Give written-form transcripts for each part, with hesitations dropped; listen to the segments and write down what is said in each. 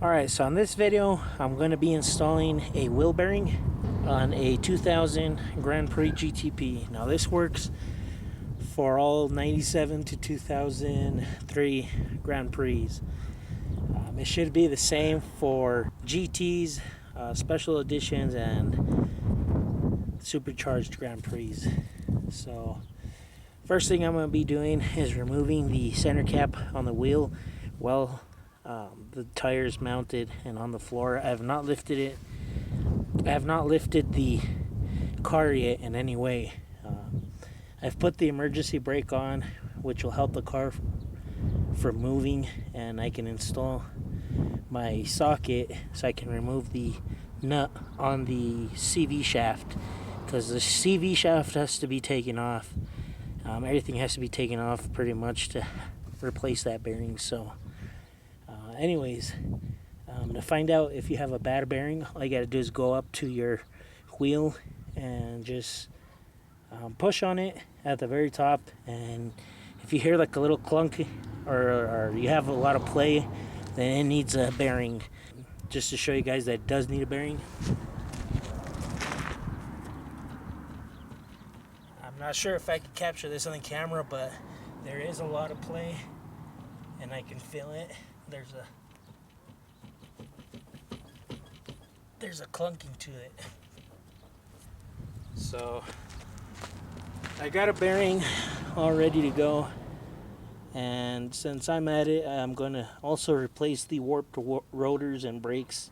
Alright, so on this video, I'm going to be installing a wheel bearing on a 2000 Grand Prix GTP. Now this works for all 97 to 2003 Grand Prix. It should be the same for GTs, special editions, and supercharged Grand Prix. So first thing I'm going to be doing is removing the center cap on the wheel while the tire is mounted and on the floor. I have not lifted it. I have not lifted the car yet in any way. I've put the emergency brake on, which will help the car from moving, and I can install my socket so I can remove the nut on the CV shaft, because the CV shaft has to be taken off. Everything has to be taken off pretty much to replace that bearing. So anyways, to find out if you have a bad bearing, all you gotta do is go up to your wheel and just push on it at the very top, and if you hear like a little clunk or you have a lot of play, then it needs a bearing. Just to show you guys that it does need a bearing. I'm not sure if I can capture this on the camera, but there is a lot of play and I can feel it. There's a clunking to it. So I got a bearing all ready to go, and since I'm at it, I'm going to also replace the warped rotors and brakes.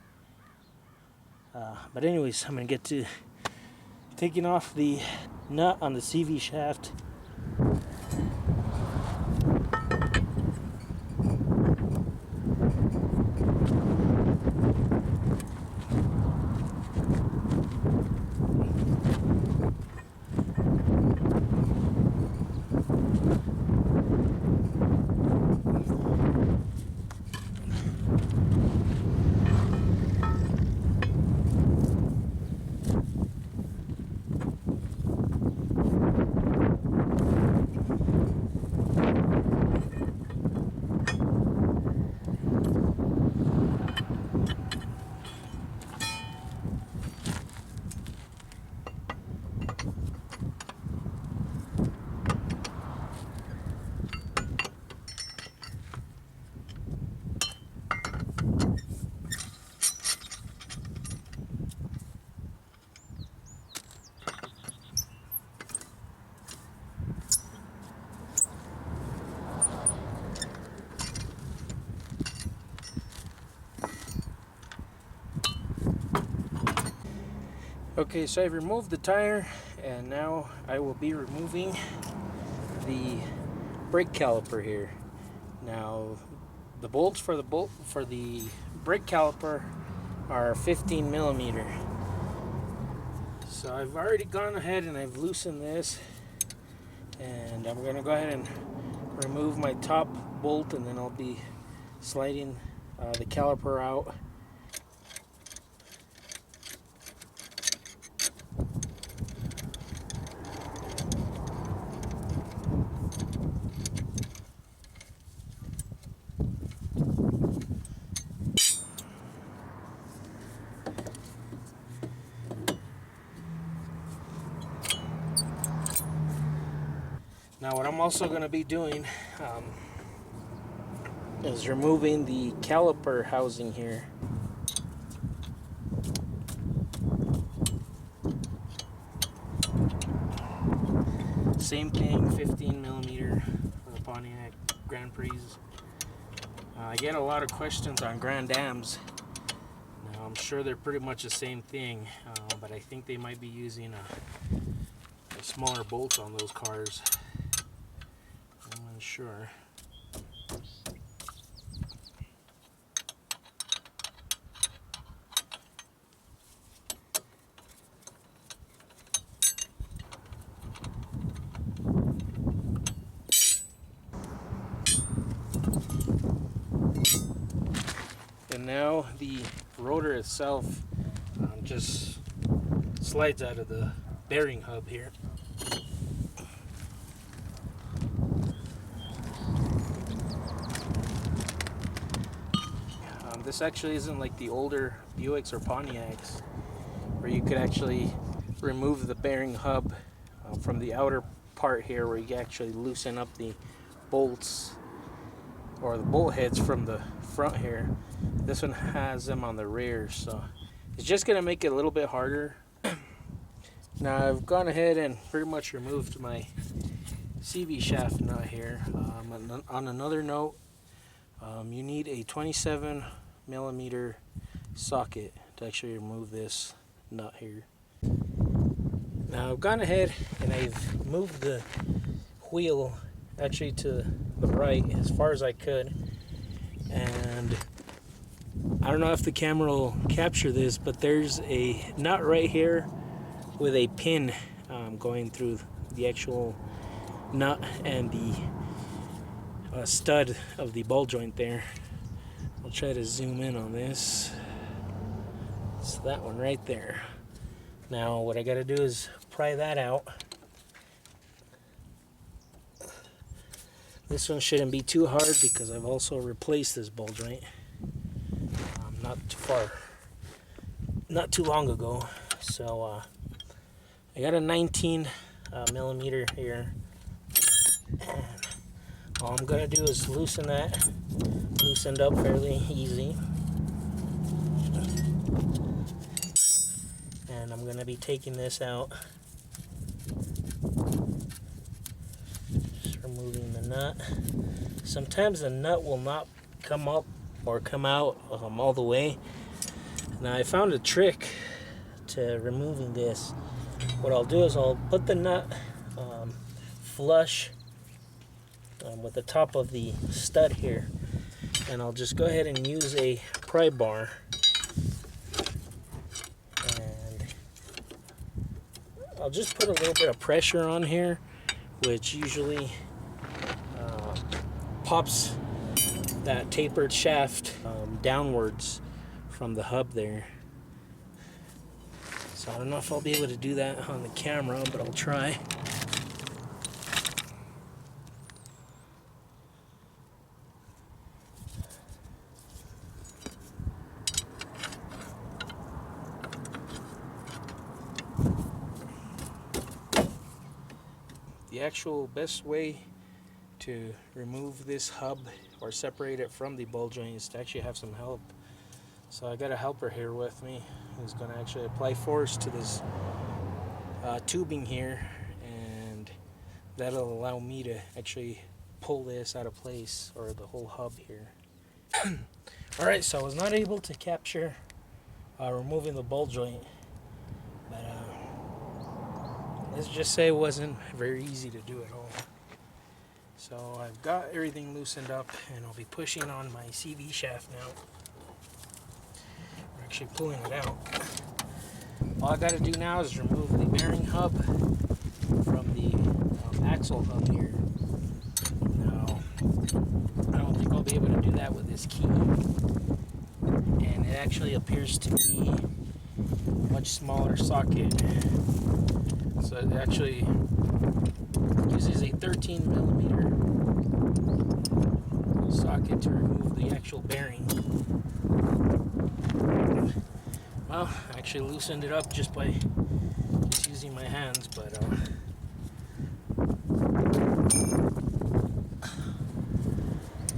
But anyways, I'm going to get to taking off the nut on the CV shaft. Okay, so I've removed the tire, and now I will be removing the brake caliper here. Now, the bolts for the brake caliper are 15 millimeter. So I've already gone ahead and I've loosened this, and I'm going to go ahead and remove my top bolt, and then I'll be sliding the caliper out. Now what I'm also going to be doing is removing the caliper housing here. Same thing, 15 millimeter for the Pontiac Grand Prix. I get a lot of questions on Grand Ams. Now I'm sure they're pretty much the same thing, but I think they might be using a smaller bolts on those cars. I'm unsure. And now the rotor itself just slides out of the bearing hub here. this actually isn't like the older Buicks or Pontiacs, where you could actually remove the bearing hub from the outer part here, where you can actually loosen up the bolts or the bolt heads from the front here. This one has them on the rear, so it's just gonna make it a little bit harder. Now I've gone ahead and pretty much removed my CV shaft nut here. On another note, you need a 27mm socket to actually remove this nut here. Now I've gone ahead and I've moved the wheel actually to the right as far as I could, and I don't know if the camera will capture this, but there's a nut right here with a pin going through the actual nut and the stud of the ball joint there. I'll try to zoom in on this. It's that one right there. Now what I gotta do is pry that out. This one shouldn't be too hard because I've also replaced this ball joint not too long ago. So I got a 19mm here, and all I'm gonna do is loosen that. Loosened up fairly easy, and I'm gonna be taking this out, just removing the nut. Sometimes the nut will not come up or come out all the way. Now I found a trick to removing this. What I'll do is I'll put the nut flush with the top of the stud here, and I'll just go ahead and use a pry bar, and I'll just put a little bit of pressure on here, which usually pops that tapered shaft downwards from the hub there. So I don't know if I'll be able to do that on the camera, but I'll try. The actual best way to remove this hub or separate it from the ball joint is to actually have some help. So I got a helper here with me who's going to actually apply force to this tubing here, and that'll allow me to actually pull this out of place, or the whole hub here. Alright, so I was not able to capture removing the ball joint, but let's just say it wasn't very easy to do at all. So I've got everything loosened up, and I'll be pushing on my CV shaft now. We're actually pulling it out. All I got to do now is remove the bearing hub from the axle hub here. Now, I don't think I'll be able to do that with this key. And it actually appears to be a much smaller socket. So it actually uses a 13mm socket to remove the actual bearing. Well, I actually loosened it up just by using my hands, but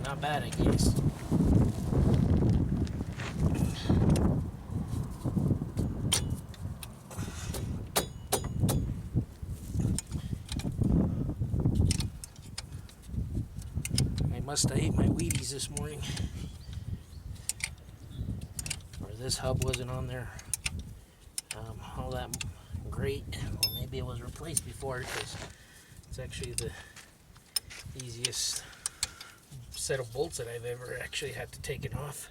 not bad, I guess. Must have ate my Wheaties this morning, or this hub wasn't on there all that great. Well, maybe it was replaced before, because it's actually the easiest set of bolts that I've ever actually had to take it off.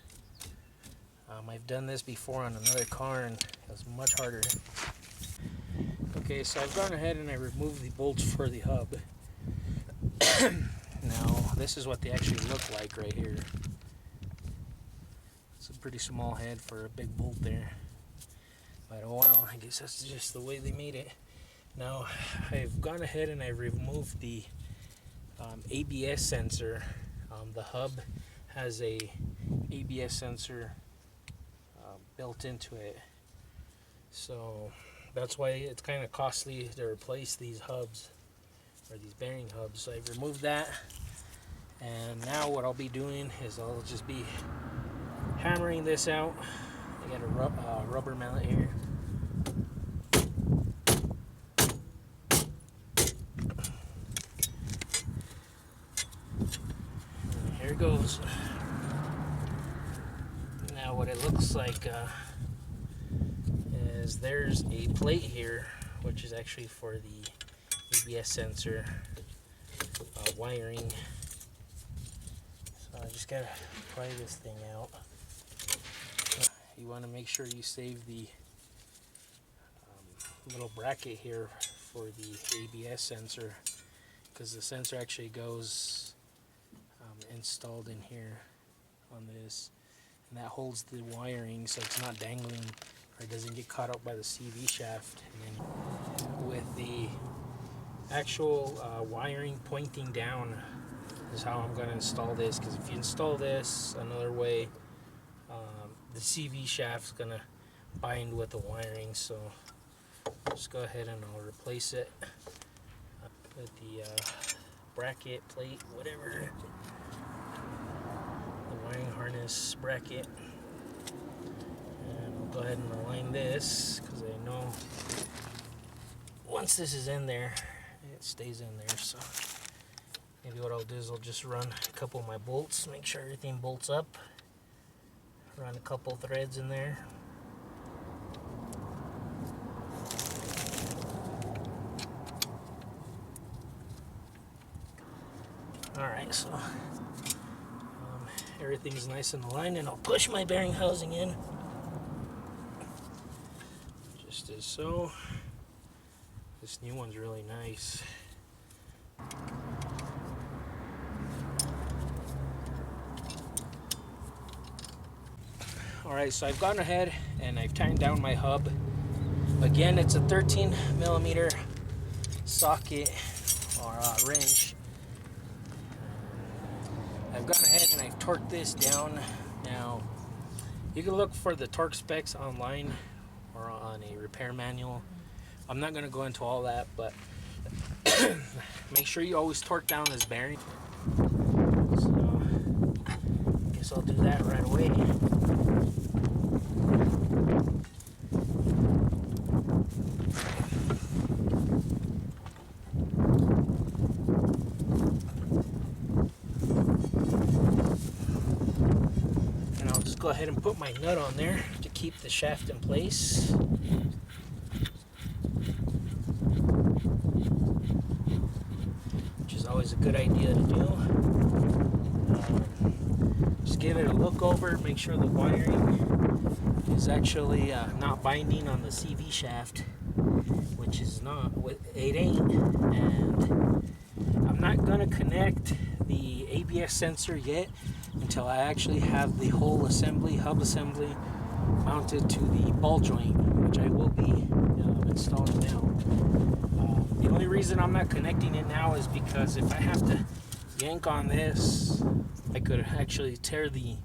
I've done this before on another car, and it was much harder. Okay, so I've gone ahead and I removed the bolts for the hub. Now, this is what they actually look like right here. It's a pretty small head for a big bolt there. But oh well, I guess that's just the way they made it. Now, I've gone ahead and I removed the ABS sensor, the hub, has a ABS sensor built into it, so that's why it's kind of costly to replace these hubs, or these bearing hubs. So I've removed that, and now what I'll be doing is I'll just be hammering this out. I got a rubber mallet here. And here it goes. Now what it looks like is there's a plate here, which is actually for the ABS sensor wiring. So I just gotta pry this thing out. You want to make sure you save the little bracket here for the ABS sensor, because the sensor actually goes installed in here on this, and that holds the wiring so it's not dangling or it doesn't get caught up by the CV shaft. And then with the actual wiring pointing down is how I'm going to install this, because if you install this another way, the CV shaft's going to bind with the wiring. So just go ahead and I'll replace it with the bracket, plate, whatever, the wiring harness bracket. And I'll go ahead and align this, because I know once this is in there, it stays in there. So maybe what I'll do is I'll just run a couple of my bolts, make sure everything bolts up, run a couple threads in there. Alright, so everything's nice and aligned, and I'll push my bearing housing in, just as so. This new one's really nice. Alright, so I've gone ahead and I've tightened down my hub. Again, it's a 13mm socket or wrench. I've gone ahead and I've torqued this down. Now, you can look for the torque specs online or on a repair manual. I'm not going to go into all that, but make sure you always torque down this bearing. So, I guess I'll do that right away. Go ahead and put my nut on there to keep the shaft in place. Which is always a good idea to do. Just give it a look over, make sure the wiring is actually not binding on the CV shaft, which is not, it ain't. And I'm not gonna connect the ABS sensor yet until I actually have the whole assembly, hub assembly, mounted to the ball joint, which I will be installing now. The only reason I'm not connecting it now is because if I have to yank on this, I could actually tear the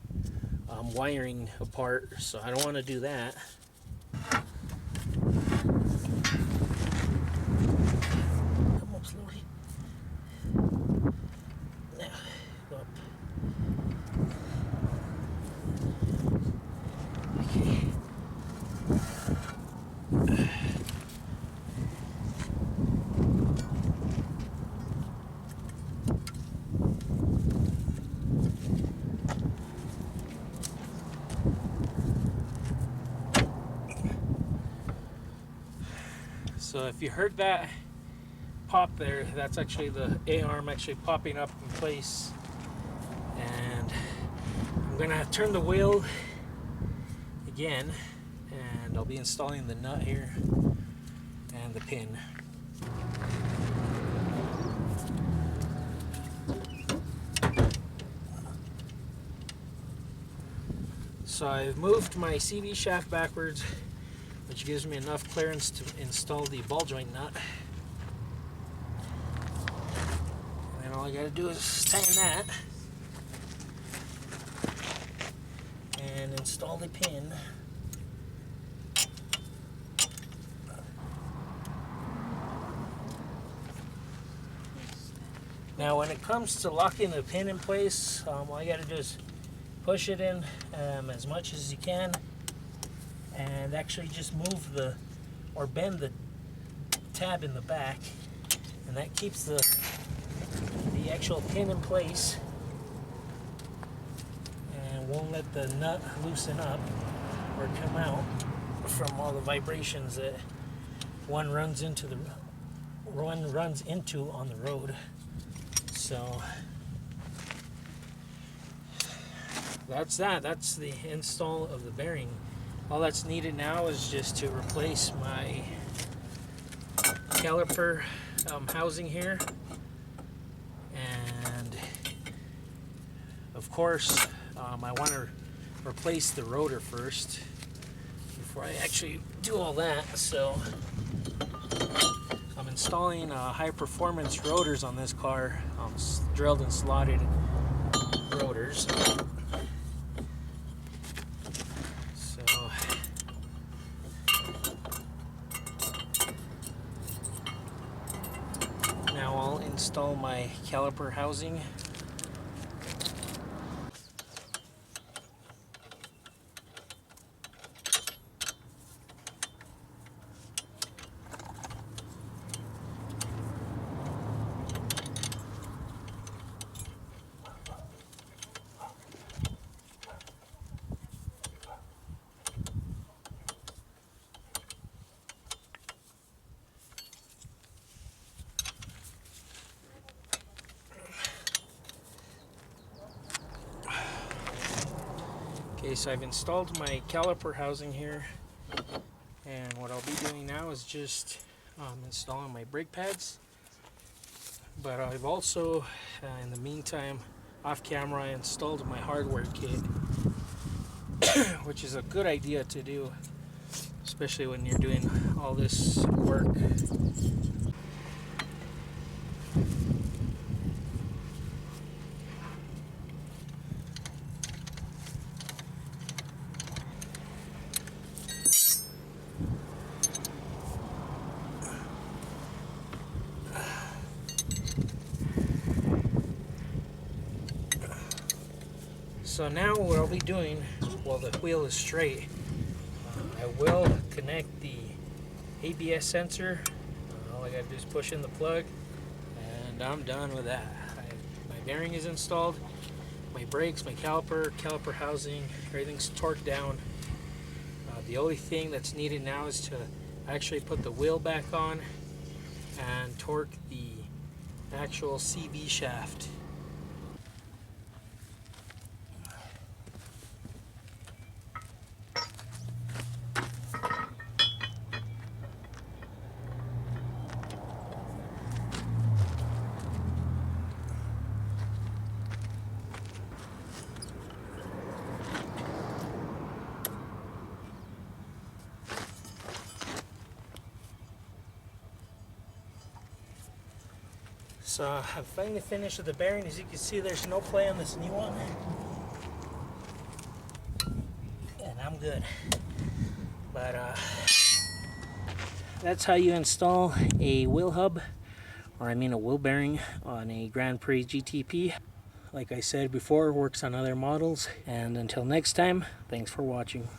wiring apart, so I don't want to do that. Come up slowly. Now, go up. Okay. So if you heard that pop there, that's actually the A-arm actually popping up in place. And I'm gonna turn the wheel again, and I'll be installing the nut here and the pin. So I've moved my CV shaft backwards, which gives me enough clearance to install the ball joint nut. And then all I gotta do is tighten that. install the pin. Now when it comes to locking the pin in place, all you got to do is push it in as much as you can, and actually just move or bend the tab in the back, and that keeps the actual pin in place and won't let the nut loosen up or come out from all the vibrations that one runs into on the road. So that's the install of the bearing. All that's needed now is just to replace my caliper housing here, and of course I want to replace the rotor first before I actually do all that. So I'm installing high performance rotors on this car, drilled and slotted rotors. So now I'll install my caliper housing. Okay, so I've installed my caliper housing here, and what I'll be doing now is just installing my brake pads. But I've also, in the meantime, off camera, I installed my hardware kit, which is a good idea to do, especially when you're doing all this work. So now what I'll be doing while the wheel is straight, I will connect the ABS sensor. All I gotta do is push in the plug, and I'm done with that. My bearing is installed, my brakes, my caliper housing, everything's torqued down. The only thing that's needed now is to actually put the wheel back on and torque the actual CV shaft. So I've finally finished with the bearing. As you can see, there's no play on this new one, and I'm good. But that's how you install a wheel hub, or I mean a wheel bearing, on a Grand Prix GTP. Like I said before, works on other models. And until next time, thanks for watching.